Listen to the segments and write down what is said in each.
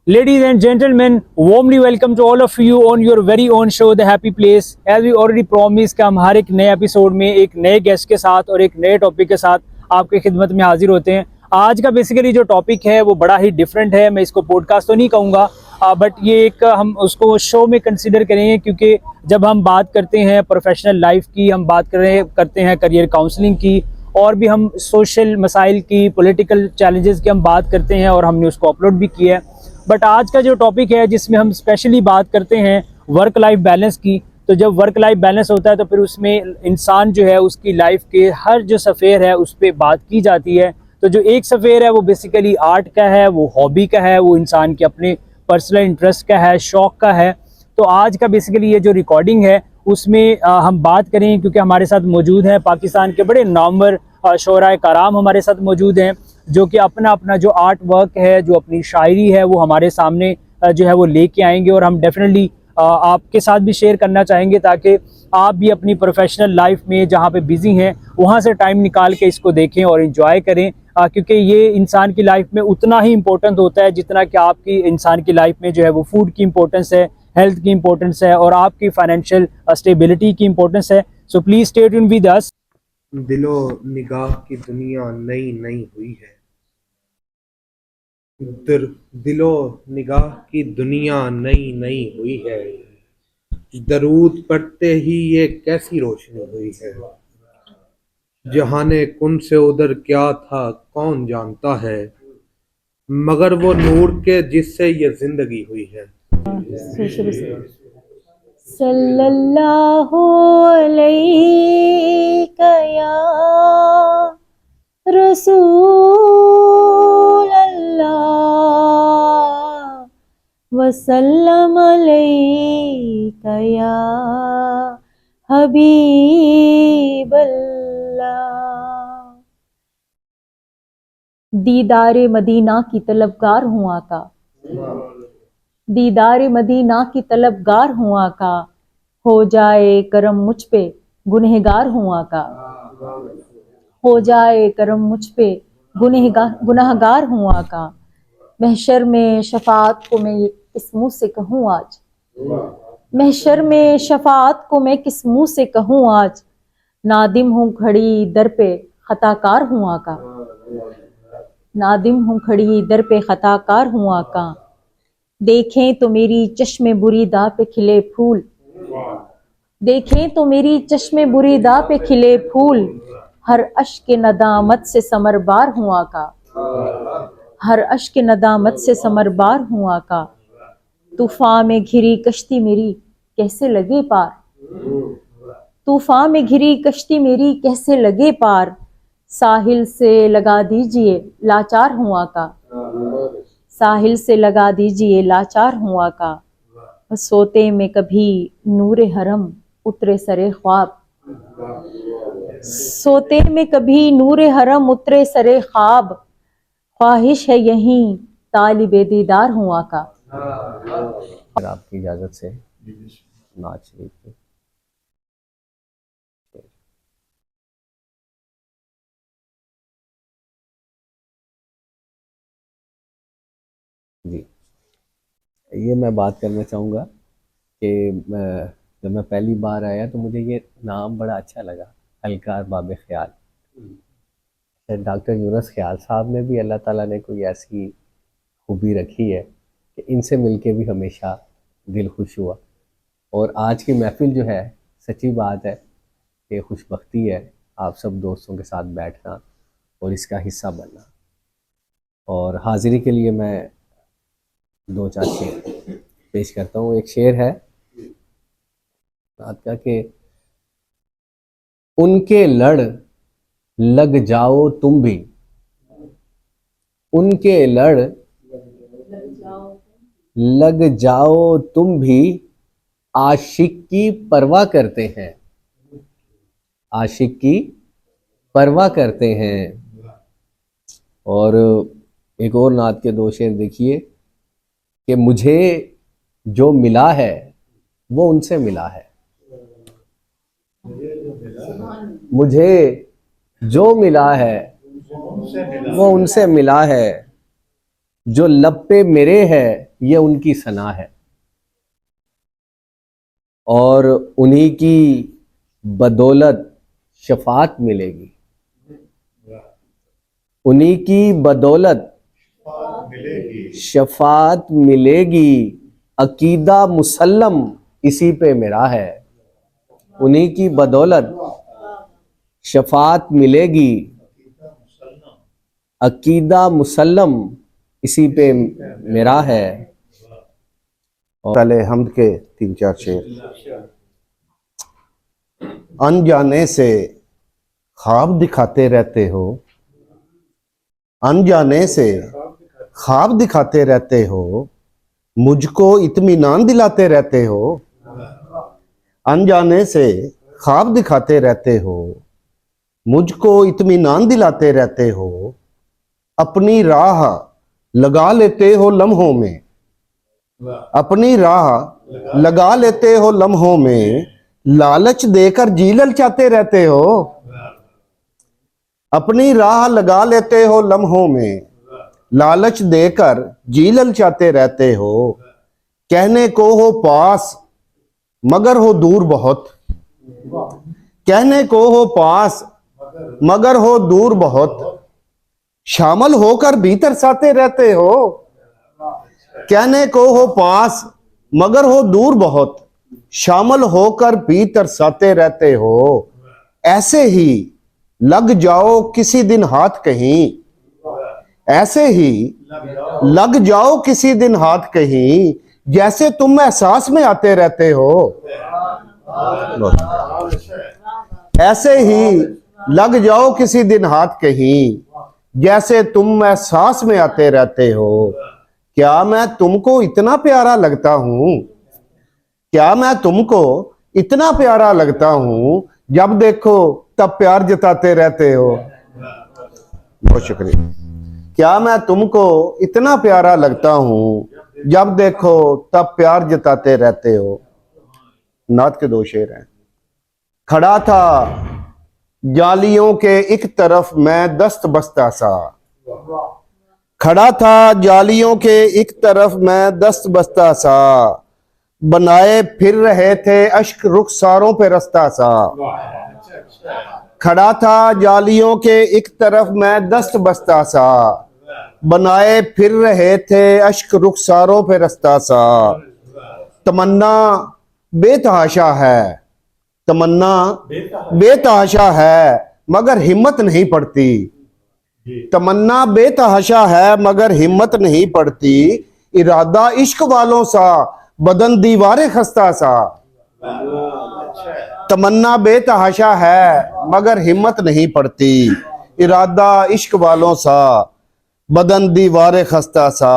Ladies and gentlemen, warmly welcome to all of you on your very own show The Happy Place. As we already promised کہ ہم ہر ایک نئے episode میں ایک نئے guest کے ساتھ اور ایک نئے ٹاپک کے ساتھ آپ کی خدمت میں حاضر ہوتے ہیں. آج کا بیسیکلی جو ٹاپک ہے وہ بڑا ہی ڈیفرنٹ ہے. میں اس کو پوڈ کاسٹ تو نہیں کہوں گا بٹ یہ ایک ہم اس کو شو میں کنسیڈر کریں گے, کیونکہ جب ہم بات کرتے ہیں پروفیشنل لائف کی, ہم بات کرتے ہیں کریئر کاؤنسلنگ کی, اور بھی ہم سوشل مسائل کی, پولیٹیکل چیلنجز کی ہم بات کرتے ہیں, اور ہم نے اس کو اپلوڈ بھی کیا ہے. بٹ آج کا جو ٹاپک ہے جس میں ہم اسپیشلی بات کرتے ہیں ورک لائف بیلنس کی, تو جب ورک لائف بیلنس ہوتا ہے تو پھر اس میں انسان جو ہے اس کی لائف کے ہر جو سفیر ہے اس پہ بات کی جاتی ہے. تو جو ایک سفیر ہے وہ بیسیکلی آرٹ کا ہے, وہ ہابی کا ہے, وہ انسان کے اپنے پرسنل انٹرسٹ کا ہے, شوق کا ہے. تو آج کا بیسیکلی یہ جو ریکارڈنگ ہے اس میں ہم بات کریں, کیونکہ ہمارے ساتھ موجود ہیں پاکستان کے بڑے نامور شعراء کرام ہمارے ساتھ موجود ہیں, جو کہ اپنا اپنا جو آرٹ ورک ہے, جو اپنی شاعری ہے وہ ہمارے سامنے جو ہے وہ لے کے آئیں گے, اور ہم ڈیفینیٹلی آپ کے ساتھ بھی شیئر کرنا چاہیں گے تاکہ آپ بھی اپنی پروفیشنل لائف میں جہاں پہ بزی ہیں وہاں سے ٹائم نکال کے اس کو دیکھیں اور انجوائے کریں, کیونکہ یہ انسان کی لائف میں اتنا ہی امپورٹنٹ ہوتا ہے جتنا کہ آپ کی انسان کی لائف میں جو ہے وہ فوڈ کی امپورٹنس ہے, ہیلتھ کی امپورٹنس ہے, اور آپ کی فائنینشیل اسٹیبلٹی کی امپورٹنس ہے. So please stay tuned with us. دل و نگاہ کی دنیا نئی نئی ہوئی ہے, دل و نگاہ کی دنیا نئی نئی ہوئی ہے, درود پڑھتے ہی یہ کیسی روشنی ہوئی ہے, جہان کن سے ادھر کیا تھا کون جانتا ہے, مگر وہ نور کے جس سے یہ زندگی ہوئی ہے. صلی اللہ علیہ یا رسول اللہ وسلم علیہ یا حبیب اللہ. دیدار مدینہ کی طلبگار ہوں آقا, دیدار مدینہ کی طلبگار ہوں آقا, ہو جائے کرم مجھ پہ گنہگار ہوں آقا, ہو جائے کرم مجھ پہ گنہگار ہوں آقا. محشر میں شفاعت کو میں کس منہ سے کہوں آج, محشر میں شفاعت کو میں کس منہ سے کہوں آج, نادم ہوں کھڑی در پہ خطا کار ہوں آقا, نادم ہوں کھڑی در پہ خطا کار ہوں آقا. دیکھیں تو میری چشم بریدہ پہ کھلے پھول, دیکھیں تو میری چشم بریدہ پہ کھلے پھول, ہر اشک ندامت سے سمربار ہوں آقا, ہر اشک ندامت سے سمربار ہوں آقا. طوفان میں گھری کشتی میری کیسے لگے پار, طوفان میں گھری کشتی میری کیسے لگے پار, ساحل سے لگا دیجئے لاچار ہوں آقا, ساحل سے لگا دیجئے لاچار ہوں آقا. سوتے میں کبھی نور حرم اترے سرے خواب, سوتے میں کبھی نور حرم اترے سرے خواب, خواہش ہے یہیں طالب دیدار ہوں آقا. اگر آپ کی اجازت سے نعت شریف کی. جی, یہ میں بات کرنا چاہوں گا کہ جب میں پہلی بار آیا تو مجھے یہ نام بڑا اچھا لگا, ہلکا ارباب خیال. ڈاکٹر یونس خیال صاحب نے بھی اللہ تعالیٰ نے کوئی ایسی خوبی رکھی ہے کہ ان سے مل کے بھی ہمیشہ دل خوش ہوا. اور آج کی محفل جو ہے سچی بات ہے کہ خوش بختی ہے آپ سب دوستوں کے ساتھ بیٹھنا اور اس کا حصہ بننا. اور حاضری کے لیے میں دو چار شعر پیش کرتا ہوں. ایک شعر ہے رات کا کہ ان کے لڑ لگ جاؤ تم بھی, ان کے لڑ لگ جاؤ تم بھی, عاشق کی پرواہ کرتے ہیں, عاشق کی پرواہ کرتے ہیں. اور ایک اور نعت کے دو شعر دیکھیے کہ مجھے جو ملا ہے وہ ان سے ملا ہے, مجھے جو ملا ہے وہ ان سے ملا ہے, جو لب پہ میرے ہے یہ ان کی ثنا ہے، اور انہی کی بدولت شفاعت ملے گی، انہی کی بدولت شفاعت ملے گی، عقیدہ مسلم اسی پہ میرا ہے، انہی کی بدولت شفاعت ملے گی، عقیدہ مسلم اسی پہ میرا ہے۔ پہلے حمد کے 3-4 شعر۔ انجانے سے خواب دکھاتے رہتے ہو، انجانے سے خواب دکھاتے رہتے ہو، مجھ کو اطمینان دلاتے رہتے ہو، انجانے سے خواب دکھاتے رہتے ہو، مجھ کو اطمینان دلاتے رہتے ہو، اپنی راہ لگا لیتے ہو لمحوں میں، اپنی راہ لگا لیتے ہو لمحوں میں، لالچ دے کر جی للچاتے رہتے ہو، اپنی راہ لگا لیتے ہو لمحوں میں، لالچ دے کر جی للچاتے رہتے ہو، کہنے کو ہو پاس مگر ہو دور بہت، کہنے کو ہو پاس مگر ہو دور بہت، شامل ہو کر بھی ترساتے رہتے ہو، کہنے کو ہو پاس مگر ہو دور بہت، شامل ہو کر بھی ترساتے رہتے ہو، ایسے ہی لگ جاؤ کسی دن ہاتھ کہیں، ایسے ہی لگ جاؤ کسی دن ہاتھ کہیں، جیسے تم احساس میں آتے رہتے ہو، ایسے ہی لگ جاؤ کسی دن ہاتھ کہیں، جیسے تم احساس میں آتے رہتے ہو، کیا میں تم کو اتنا پیارا لگتا ہوں، کیا میں تم کو اتنا پیارا لگتا ہوں، جب دیکھو تب پیار جتاتے رہتے ہو، بہت شکریہ، کیا میں تم کو اتنا پیارا لگتا ہوں، جب دیکھو تب پیار جتاتے رہتے ہو۔ نعت کے 2 شعر ہیں۔ کھڑا تھا جالیوں کے ایک طرف میں دست بستہ سا، کھڑا تھا جالیوں کے ایک طرف میں دست بستہ سا، بنائے پھر رہے تھے اشک رخساروں پہ رستہ سا، کھڑا تھا جالیوں کے ایک طرف میں دست بستہ سا، بنائے پھر رہے تھے اشک رخساروں پہ رستہ سا، تمنا بے تحاشا ہے، تمنا بے تحاشا ہے مگر ہمت نہیں پڑتی، تمنا بے تحاشا ہے مگر ہمت نہیں پڑتی، ارادہ عشق والوں سا بدن دیوار خستہ سا، تمنا بے تحاشا ہے مگر ہمت نہیں پڑتی، ارادہ عشق والوں سا بدن دیوار خستہ سا،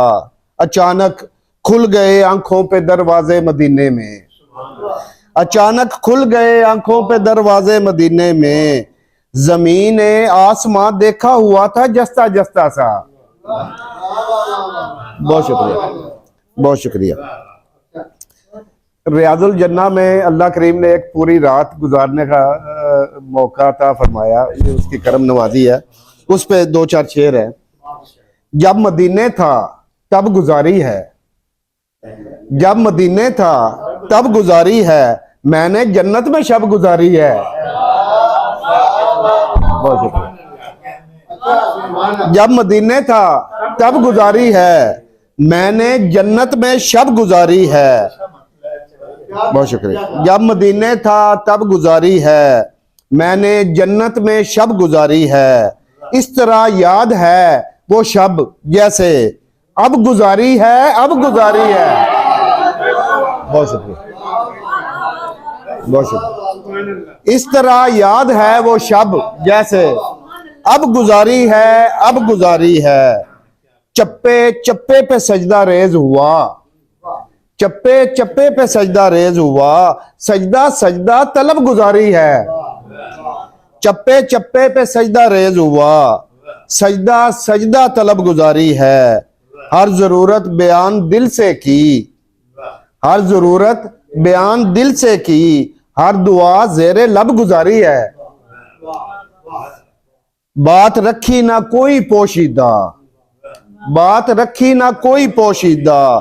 اچانک کھل گئے آنکھوں پہ دروازے مدینے میں، اچانک کھل گئے آنکھوں پہ دروازے مدینے میں، زمین آسمان دیکھا ہوا تھا جستا جستا سا۔ بہت شکریہ، بہت شکریہ۔ ریاض الجنہ میں اللہ کریم نے ایک پوری رات گزارنے کا موقع عطا فرمایا، یہ اس کی کرم نوازی ہے، اس پہ 2-4 شعر ہیں۔ جب مدینے تھا تب گزاری ہے، جب مدینے تھا تب گزاری ہے، میں نے جنت میں شب گزاری ہے، بہت شکریہ۔ جب مدینے تھا تب گزاری ہے، میں نے جنت میں شب گزاری ہے، بہت شکریہ۔ جب مدینے تھا تب گزاری ہے، میں نے جنت میں شب گزاری ہے، اس طرح یاد ہے وہ شب جیسے اب گزاری ہے، اب گزاری ہے، بہت شکریہ، بہت شکریہ۔ اس طرح یاد ہے وہ شب جیسے اب گزاری ہے، اب گزاری ہے، چپے چپے پہ سجدہ ریز ہوا، چپے چپے پہ سجدہ ریز ہوا، سجدہ سجدہ طلب گزاری ہے، چپے چپے پہ سجدہ ریز ہوا، سجدہ سجدہ طلب گزاری ہے، ہر ضرورت بیان دل سے کی، ہر ضرورت بیان دل سے کی، ہر دعا زیر لب گزاری ہے، بات رکھی نہ کوئی پوشیدہ، بات رکھی نہ کوئی پوشیدہ،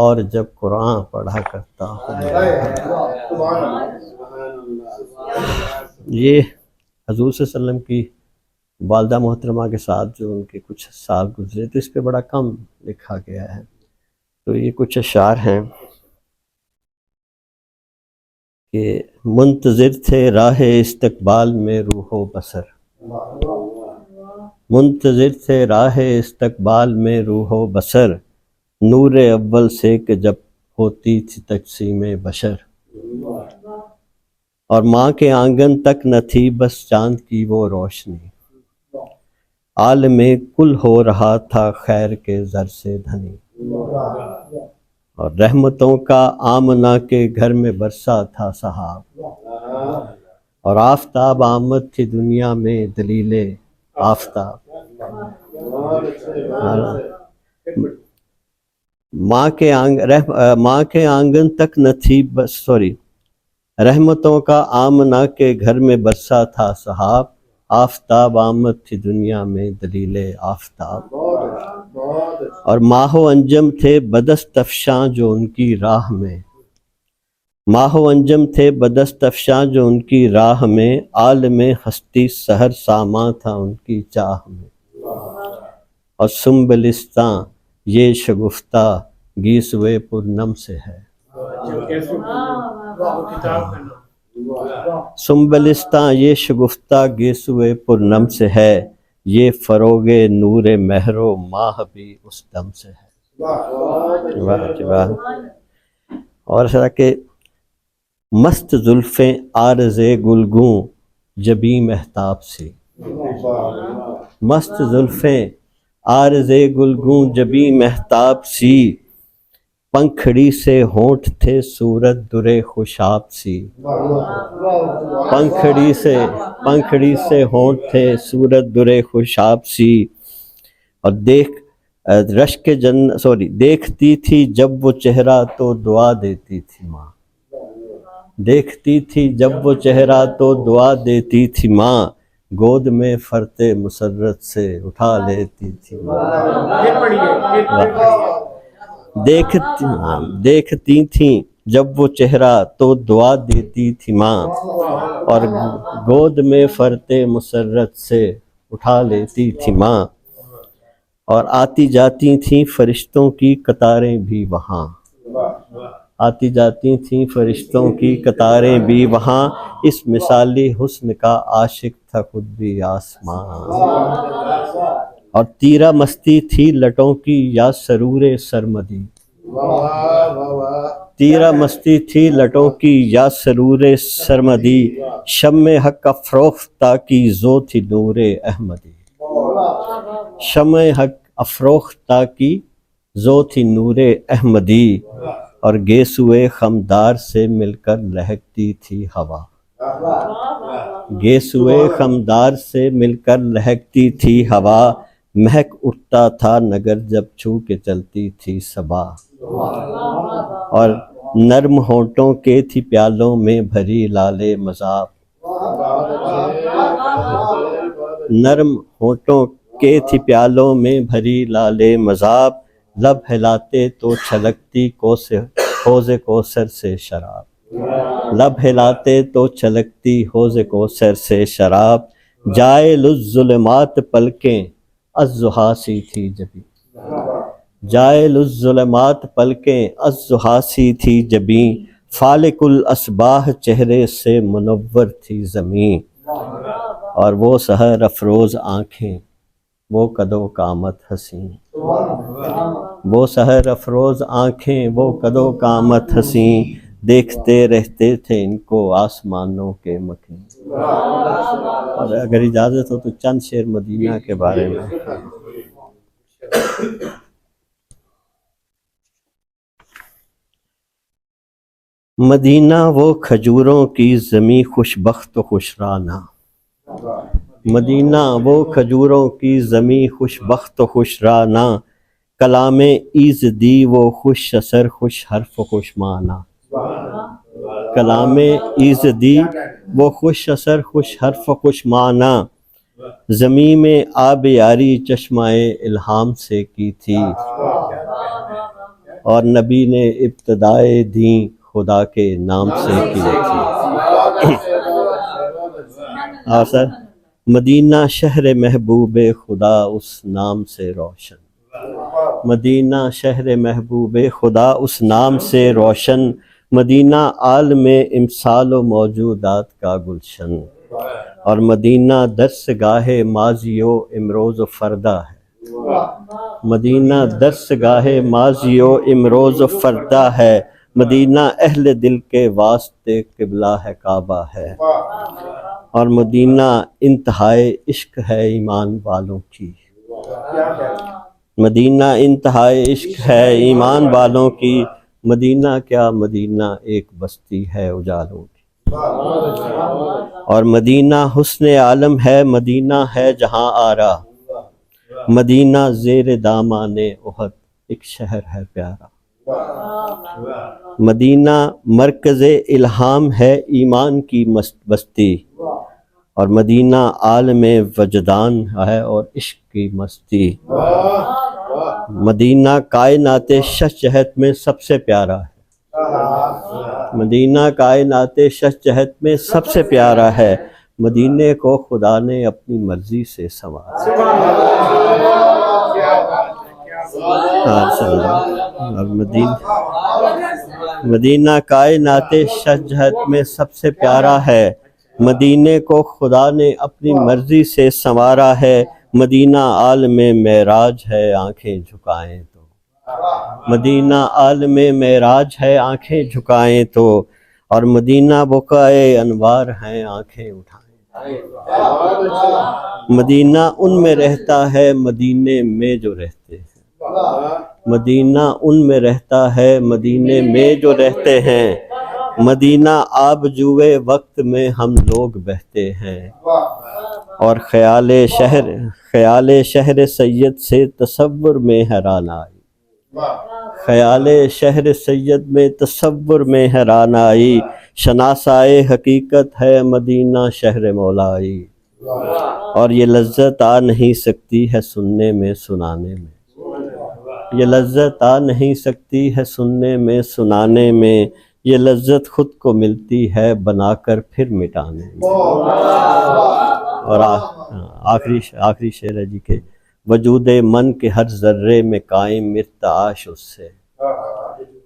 اور جب قرآن پڑھا کرتا ہوں۔ یہ حضور صلی اللہ علیہ وسلم کی والدہ محترمہ کے ساتھ جو ان کے کچھ سال گزرے تو اس پہ بڑا کم لکھا گیا ہے، تو یہ کچھ اشعار ہیں کہ منتظر تھے راہ استقبال میں روح و بصر، منتظر تھے راہ استقبال میں روح و بصر، نور اول سے کہ جب ہوتی تھی تقسیم بشر، اور ماں کے آنگن تک نہ تھی بس چاند کی وہ روشنی، عالم کل ہو رہا تھا خیر کے زر سے دھنی، اور رحمتوں کا آمنہ کے گھر میں برسا تھا سحاب، اور آفتاب آمد تھی دنیا میں دلیل آفتاب، ماں کے آنگن تک نہ تھی بس رحمتوں کا آمنہ کے گھر میں برسا تھا سحاب، آفتاب آمد تھی دنیا میں دلیل آفتاب، اور ماہ و انجم تھے بدست افشاں جو ان کی راہ میں، ماہ و انجم تھے بدست افشاں جو ان کی راہ میں، عالم ہستی سحر ساماں تھا ان کی چاہ میں، اور سنبلستاں یہ شگفتہ گیسوئے پرنم سے ہے، سنبلستاں یہ شگفتہ گیسوئے پرنم سے ہے، یہ فروغ نور مہر و ماہ بھی اس دم سے ہے۔ واہ جی واہ۔ اور اس طرح کہ مست زلفیں عارض گلگوں جبیں مہتاب سی، مست زلفیں عارض گلگوں جبیں مہتاب سی، پنکھڑی سے ہونٹ تھے صورت در خوشاب سی، پنکھڑی سے ہونٹ تھے صورت در خوشاب سی، اور دیکھتی تھی جب وہ چہرہ تو دعا دیتی تھی ماں، دیکھتی تھی جب وہ چہرہ تو دعا دیتی تھی ماں، گود میں فرتے مسرت سے اٹھا لیتی تھی ماں، دیکھتی تھیں جب وہ چہرہ تو دعا دیتی تھی ماں، اور گود میں فرتے مسرت سے اٹھا لیتی تھی ماں، اور آتی جاتی تھیں فرشتوں کی قطاریں بھی وہاں، آتی جاتی تھیں فرشتوں کی قطاریں بھی وہاں، اس مثالی حسن کا عاشق تھا خود بھی آسمان، اور تیرہ مستی تھی لٹوں کی یا سرور سرمدی، تیرہ مستی تھی لٹوں کی یا سرور سرمدی، شمع حق افروختہ کی ذو تھی نور احمدی، شمع حق افروختہ کی ذو تھی نور احمدی، اور گیسوئے خمدار سے مل کر لہکتی تھی ہوا، گیسوئے خمدار سے مل کر لہکتی تھی ہوا، مہک اٹھتا تھا نگر جب چھو کے چلتی تھی صبا، اور نرم ہونٹوں کے تھی پیالوں میں بھری لال مذاب، نرم ہونٹوں کے تھی پیالوں میں بھری لال مذاب، لب ہلاتے تو چھلکتی حوض کوثر سے شراب، لب ہلاتے تو چھلکتی حوض کوثر سے شراب، جائے الظلمات پلکیں الضحیٰ سی تھی جبیں، جائے الظلمات پلکیں الضحیٰ سی تھی جبیں، فالق الاصباح چہرے سے منور تھی زمین، اور وہ سحر افروز آنکھیں وہ قد و قامت حسین، وہ سحر افروز آنکھیں وہ قد و قامت حسین، دیکھتے رہتے تھے ان کو آسمانوں کے مکین۔ اور اگر اجازت ہو تو چند شعر مدینہ کے بارے میں۔ مدینہ وہ کھجوروں کی زمیں خوش بخت و خوش رانہ، مدینہ وہ کھجوروں کی زمیں خوش بخت و خوش رانہ، کلام ایزدی وہ خوش اثر خوش حرف و خوش معنی، کلام ایزدی وہ خوش اثر خوش حرف و خوش معنی، زمیں میں آب یاری چشمہ الہام سے کی تھی، اور نبی نے ابتدائے دین خدا کے نام سے کی تھی۔ سر مدینہ شہر محبوب خدا اس نام سے روشن، مدینہ شہر محبوب خدا اس نام سے روشن، مدینہ عالم امثال و موجودات کا گلشن، اور مدینہ درس گاہ ماضی و امروز و فردہ ہے، مدینہ درس گاہ ماضی و امروز و فردہ ہے، مدینہ اہل دل کے واسطے قبلہ ہے کعبہ ہے، اور مدینہ انتہائے عشق ہے ایمان والوں کی، مدینہ انتہائے عشق ہے ایمان والوں کی، مدینہ کیا مدینہ ایک بستی ہے اجالوں کی، اور مدینہ حسن عالم ہے، مدینہ ہے جہاں آرا، مدینہ زیر دامان احد ایک شہر ہے پیارا، مدینہ مرکز الہام ہے ایمان کی بستی، اور مدینہ عالم وجدان ہے اور عشق کی مستی، مدینہ کائنات شش جہت میں سب سے پیارا ہے، مدینہ کائنات شش جہت میں سب سے پیارا ہے، مدینے کو خدا نے اپنی مرضی سے سنوارا، اور مدینہ کائنات شش جہت میں سب سے پیارا ہے، مدینے کو خدا نے اپنی مرضی سے سنوارا ہے، مدینہ عالم معراج ہے آنکھیں جھکائیں تو، مدینہ عالم معراج ہے آنکھیں جھکائیں تو، اور مدینہ بقائے انوار ہیں آنکھیں اٹھائیں، مدینہ ان میں رہتا ہے مدینے میں جو رہتے ہیں، مدینہ ان میں رہتا ہے مدینے میں جو رہتے ہیں، مدینہ آب جوئے وقت میں ہم لوگ بہتے ہیں، اور خیال شہر سید سے تصور میں حیران آئی، خیال شہر سید میں تصور میں حیران آئی، شناسائے حقیقت ہے مدینہ شہر مولائی، اور یہ لذت آ نہیں سکتی ہے سننے میں سنانے میں، یہ لذت آ نہیں سکتی ہے سننے میں سنانے میں، یہ لذت خود کو ملتی ہے بنا کر پھر مٹانے میں، اور آخری شعر ہے جی کہ وجود من کے ہر ذرے میں قائم ارتعاش اس سے،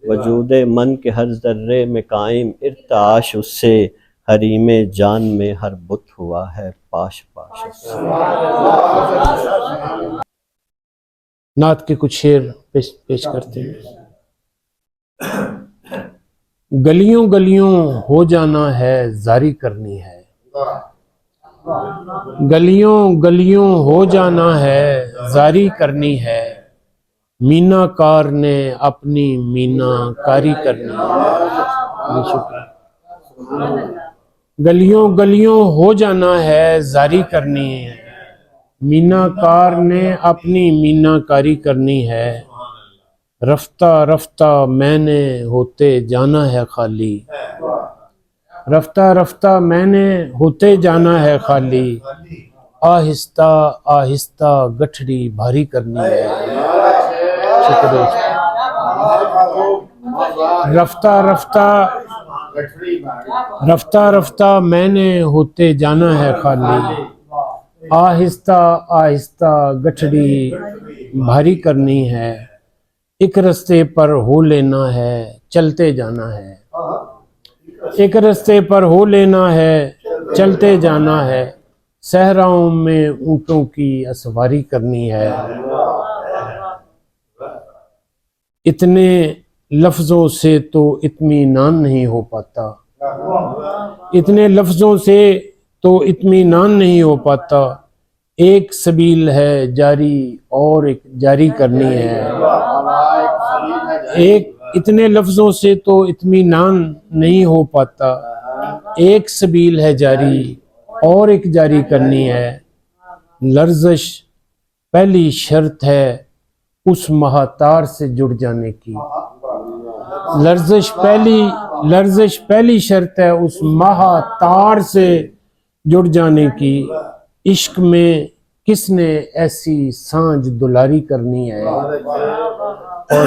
وجود من کے ہر ذرے میں قائم ارتعاش اس سے، حریم جان میں ہر بت ہوا ہے پاش پاش اس سے۔ نعت کے کچھ شعر پیش کرتے ہیں۔ گلیوں گلیوں ہو جانا ہے زاری کرنی ہے، گلیوں گلیوں ہو جانا ہے زاری کرنی ہے، مینا کار نے اپنی مینا کاری کرنی ہے، گلیوں گلیوں ہو جانا ہے زاری کرنی ہے، مینا کار نے اپنی مینا کاری کرنی ہے، رفتہ رفتہ میں نے ہوتے جانا ہے خالی، رفتہ رفتہ میں نے ہوتے جانا ہے خالی، آہستہ آہستہ گٹھڑی بھاری کرنی ہے، رفتہ رفتہ رفتہ رفتہ میں نے ہوتے جانا ہے خالی، آہستہ آہستہ گٹھڑی بھاری کرنی ہے، ایک رستے پر ہو لینا ہے چلتے جانا ہے، ایک رستے پر ہو لینا ہے چلتے جانا ہے، صحراؤں میں اونٹوں کی اسواری کرنی ہے، اتنے لفظوں سے تو اطمینان نہیں ہو پاتا، اتنے لفظوں سے تو اطمینان نہیں ہو پاتا، ایک سبیل ہے جاری اور ایک جاری کرنی ہے، ایک اتنے لفظوں سے تو اطمینان نہیں ہو پاتا، ایک سبیل ہے جاری اور ایک جاری کرنی ہے، لرزش پہلی شرط ہے اس مہاتار سے جڑ جانے کی، لرزش پہلی شرط ہے اس مہاتار سے جڑ جانے کی، عشق میں کس نے ایسی سانجھ دلاری کرنی ہے، اور